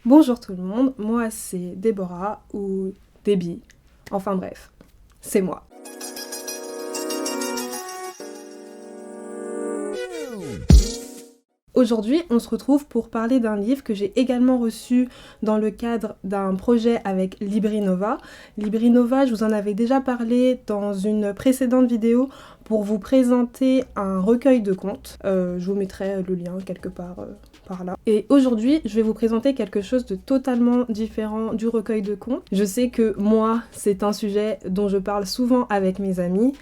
Bonjour tout le monde, moi c'est Déborah ou Déby, enfin bref, c'est moi. Aujourd'hui, on se retrouve pour parler d'un livre que j'ai également reçu dans le cadre d'un projet avec Librinova. Librinova, je vous en avais déjà parlé dans une précédente vidéo pour vous présenter un recueil de contes. Je vous mettrai le lien quelque part par là. Et aujourd'hui, je vais vous présenter quelque chose de totalement différent du recueil de contes. Je sais que moi, c'est un sujet dont je parle souvent avec mes amis.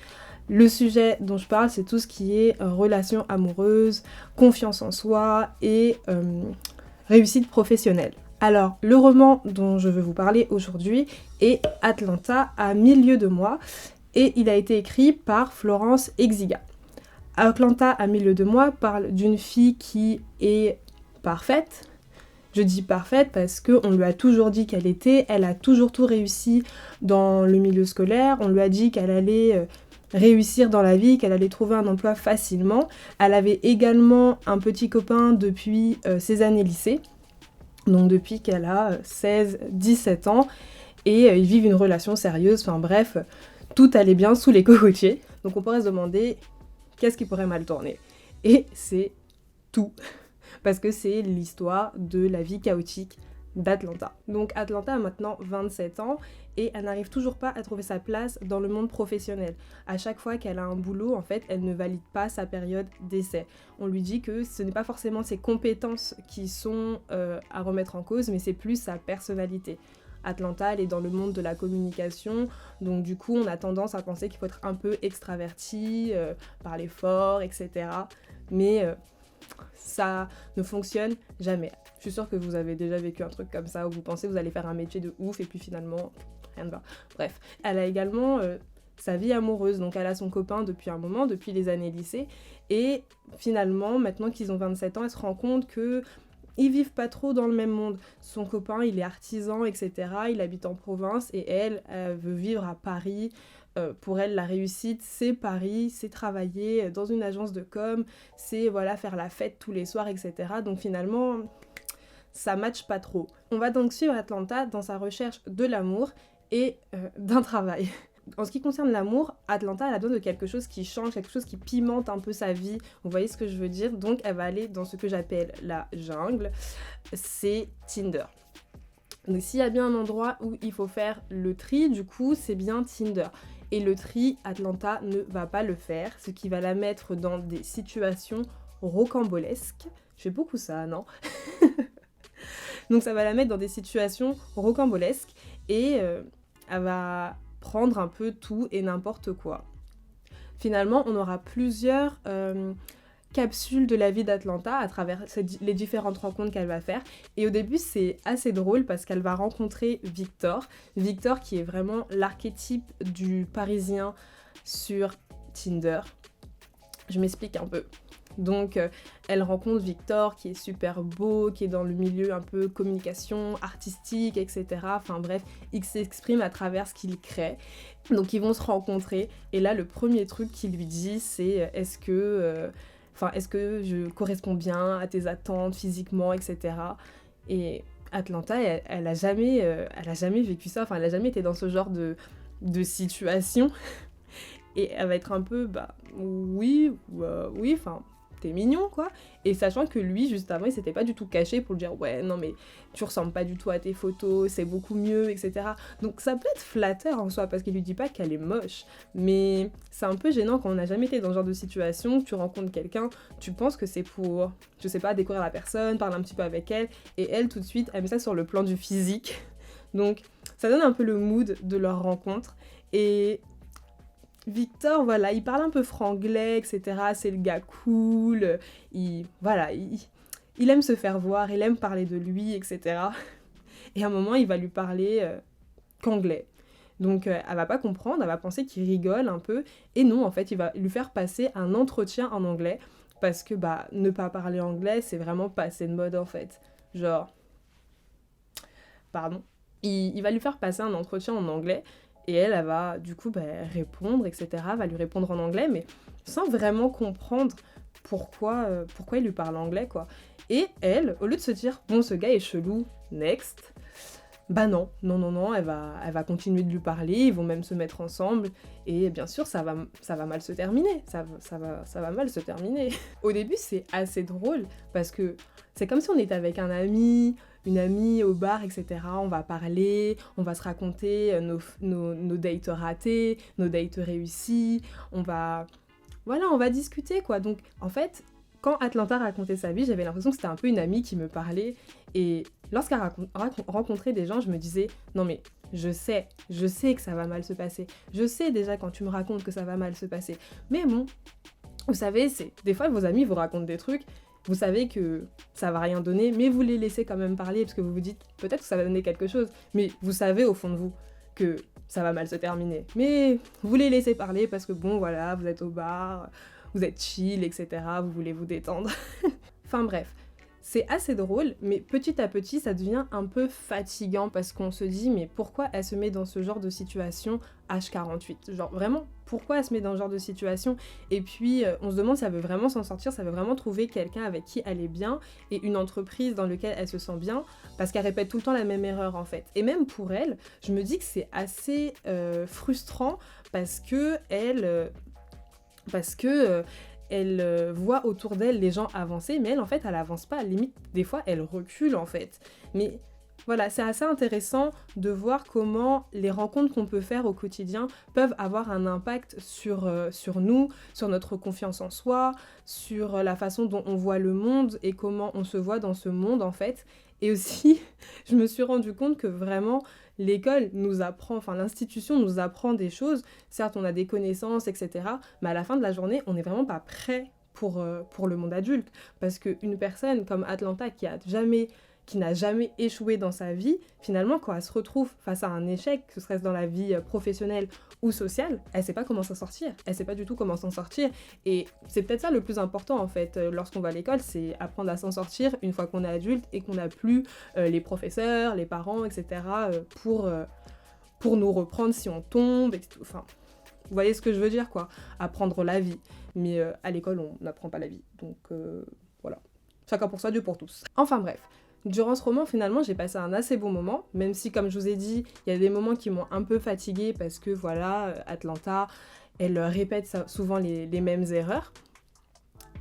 Le sujet dont je parle, c'est tout ce qui est relations amoureuses, confiance en soi et réussite professionnelle. Alors, le roman dont je veux vous parler aujourd'hui est Atlanta à 1000 lieues de moi et il a été écrit par Florence Exiga. Atlanta à 1000 lieues de moi parle d'une fille qui est parfaite. Je dis parfaite parce qu'on lui a toujours dit qu'elle était, elle a toujours tout réussi dans le milieu scolaire, on lui a dit qu'elle allait réussir dans la vie, qu'elle allait trouver un emploi facilement. Elle avait également un petit copain depuis ses années lycée, donc depuis qu'elle a 16-17 ans, et ils vivent une relation sérieuse, enfin bref, tout allait bien sous les cocotiers. Donc on pourrait se demander qu'est-ce qui pourrait mal tourner. Et c'est tout, parce que c'est l'histoire de la vie chaotique d'Atlanta. Donc Atlanta a maintenant 27 ans et elle n'arrive toujours pas à trouver sa place dans le monde professionnel. À chaque fois qu'elle a un boulot, en fait, elle ne valide pas sa période d'essai. On lui dit que ce n'est pas forcément ses compétences qui sont à remettre en cause, mais c'est plus sa personnalité. Atlanta, elle est dans le monde de la communication, donc du coup, on a tendance à penser qu'il faut être un peu extraverti, parler fort, etc. Mais ça ne fonctionne jamais. Je suis sûre que vous avez déjà vécu un truc comme ça où vous pensez que vous allez faire un métier de ouf et puis finalement, rien ne va. Bref, elle a également sa vie amoureuse, donc elle a son copain depuis un moment, depuis les années lycée, et finalement, maintenant qu'ils ont 27 ans, elle se rend compte que ils vivent pas trop dans le même monde. Son copain, il est artisan, etc. Il habite en province et elle veut vivre à Paris. Pour elle, la réussite, c'est Paris, c'est travailler dans une agence de com, c'est voilà, faire la fête tous les soirs, etc. Donc finalement, ça matche pas trop. On va donc suivre Atlanta dans sa recherche de l'amour et d'un travail. En ce qui concerne l'amour, Atlanta, elle a besoin de quelque chose qui change, quelque chose qui pimente un peu sa vie. Vous voyez ce que je veux dire? Donc elle va aller dans ce que j'appelle la jungle. C'est Tinder. Donc s'il y a bien un endroit où il faut faire le tri, du coup, c'est bien Tinder. Et le tri, Atlanta ne va pas le faire, ce qui va la mettre dans des situations rocambolesques. Je fais beaucoup ça, non? Donc ça va la mettre dans des situations rocambolesques et elle va prendre un peu tout et n'importe quoi. Finalement, on aura plusieurs capsules de la vie d'Atlanta à travers les différentes rencontres qu'elle va faire. Et au début, c'est assez drôle parce qu'elle va rencontrer Victor. Victor qui est vraiment l'archétype du Parisien sur Tinder. Je m'explique un peu. Donc, elle rencontre Victor qui est super beau, qui est dans le milieu un peu communication, artistique, etc. Enfin bref, il s'exprime à travers ce qu'il crée. Donc, ils vont se rencontrer. Et là, le premier truc qu'il lui dit, c'est est-ce que je corresponds bien à tes attentes physiquement, etc. Et Atlanta, elle a jamais vécu ça. Enfin, elle a jamais été dans ce genre de situation. Et elle va être un peu, oui, enfin, t'es mignon, quoi. Et sachant que lui, juste avant, il s'était pas du tout caché pour lui dire, ouais, non, mais tu ressembles pas du tout à tes photos, c'est beaucoup mieux, etc. Donc ça peut être flatteur en soi, parce qu'il lui dit pas qu'elle est moche. Mais c'est un peu gênant quand on n'a jamais été dans ce genre de situation, tu rencontres quelqu'un, tu penses que c'est pour, je sais pas, découvrir la personne, parler un petit peu avec elle, et elle, tout de suite, elle met ça sur le plan du physique. Donc ça donne un peu le mood de leur rencontre. Et Victor, voilà, il parle un peu franglais, etc. C'est le gars cool, il aime se faire voir, il aime parler de lui, etc. Et à un moment, il va lui parler qu'anglais. Donc, elle va pas comprendre, elle va penser qu'il rigole un peu. Et non, en fait, il va lui faire passer un entretien en anglais. Parce que, ne pas parler anglais, c'est vraiment passer de mode, en fait. Genre, pardon. Il va lui faire passer un entretien en anglais. Et elle va du coup répondre, etc. Va lui répondre en anglais, mais sans vraiment comprendre pourquoi il lui parle anglais, quoi. Et elle, au lieu de se dire, bon, ce gars est chelou, next, bah non, elle va continuer de lui parler, ils vont même se mettre ensemble, et bien sûr, ça va mal se terminer, ça va mal se terminer. Au début, c'est assez drôle, parce que c'est comme si on était avec un ami, une amie au bar, etc. On va parler, on va se raconter nos dates ratés, nos dates réussis, on va discuter, quoi. Donc, en fait, quand Atlanta racontait sa vie, j'avais l'impression que c'était un peu une amie qui me parlait. Et lorsqu'elle rencontrait des gens, je me disais, non mais je sais que ça va mal se passer. Je sais déjà quand tu me racontes que ça va mal se passer. Mais bon, vous savez, des fois vos amis vous racontent des trucs, vous savez que ça va rien donner, mais vous les laissez quand même parler parce que vous vous dites peut-être que ça va donner quelque chose. Mais vous savez au fond de vous que ça va mal se terminer. Mais vous les laissez parler parce que bon, voilà, vous êtes au bar, vous êtes chill, etc. Vous voulez vous détendre. Enfin bref, c'est assez drôle, mais petit à petit, ça devient un peu fatigant parce qu'on se dit, mais pourquoi elle se met dans ce genre de situation H48 ? Genre vraiment, pourquoi elle se met dans ce genre de situation ? Et puis, on se demande si elle veut vraiment s'en sortir, si elle veut vraiment trouver quelqu'un avec qui elle est bien et une entreprise dans laquelle elle se sent bien, parce qu'elle répète tout le temps la même erreur en fait. Et même pour elle, je me dis que c'est assez frustrant parce que elle voit autour d'elle les gens avancer, mais elle, en fait, elle avance pas. Limite, des fois, elle recule, en fait. Mais voilà, c'est assez intéressant de voir comment les rencontres qu'on peut faire au quotidien peuvent avoir un impact sur nous, sur notre confiance en soi, sur la façon dont on voit le monde et comment on se voit dans ce monde, en fait. Et aussi, je me suis rendu compte que vraiment, l'école nous apprend, enfin l'institution nous apprend des choses. Certes, on a des connaissances, etc. Mais à la fin de la journée, on n'est vraiment pas prêt pour le monde adulte. Parce qu'une personne comme Atlanta qui n'a jamais échoué dans sa vie, finalement, quand elle se retrouve face à un échec, que ce serait dans la vie professionnelle ou sociale, elle sait pas comment s'en sortir. Elle sait pas du tout comment s'en sortir. Et c'est peut-être ça le plus important, en fait, lorsqu'on va à l'école, c'est apprendre à s'en sortir une fois qu'on est adulte et qu'on n'a plus les professeurs, les parents, etc. Pour nous reprendre si on tombe, et tout. Enfin, vous voyez ce que je veux dire, quoi. Apprendre la vie. Mais à l'école, on n'apprend pas la vie. Donc, voilà. Chacun pour soi, Dieu pour tous. Enfin bref. Durant ce roman, finalement, j'ai passé un assez bon moment, même si, comme je vous ai dit, il y a des moments qui m'ont un peu fatiguée parce que, voilà, Atlanta, elle répète souvent les mêmes erreurs.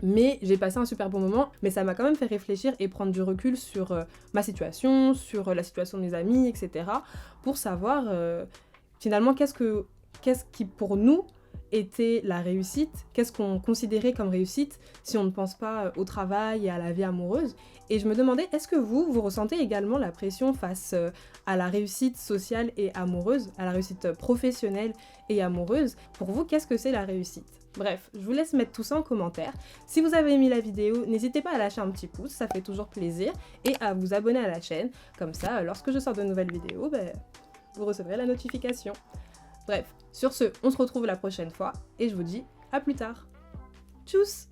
Mais j'ai passé un super bon moment, mais ça m'a quand même fait réfléchir et prendre du recul sur ma situation, sur la situation de mes amis, etc. pour savoir, finalement, qu'est-ce qui, pour nous, était la réussite, qu'est-ce qu'on considérait comme réussite si on ne pense pas au travail et à la vie amoureuse. Et je me demandais, est-ce que vous ressentez également la pression face à la réussite sociale et amoureuse, à la réussite professionnelle et amoureuse? Pour vous, qu'est-ce que c'est la réussite? Bref, je vous laisse mettre tout ça en commentaire. Si vous avez aimé la vidéo, n'hésitez pas à lâcher un petit pouce, ça fait toujours plaisir, et à vous abonner à la chaîne. Comme ça, lorsque je sors de nouvelles vidéos, vous recevrez la notification. Bref, sur ce, on se retrouve la prochaine fois et je vous dis à plus tard. Tchuss!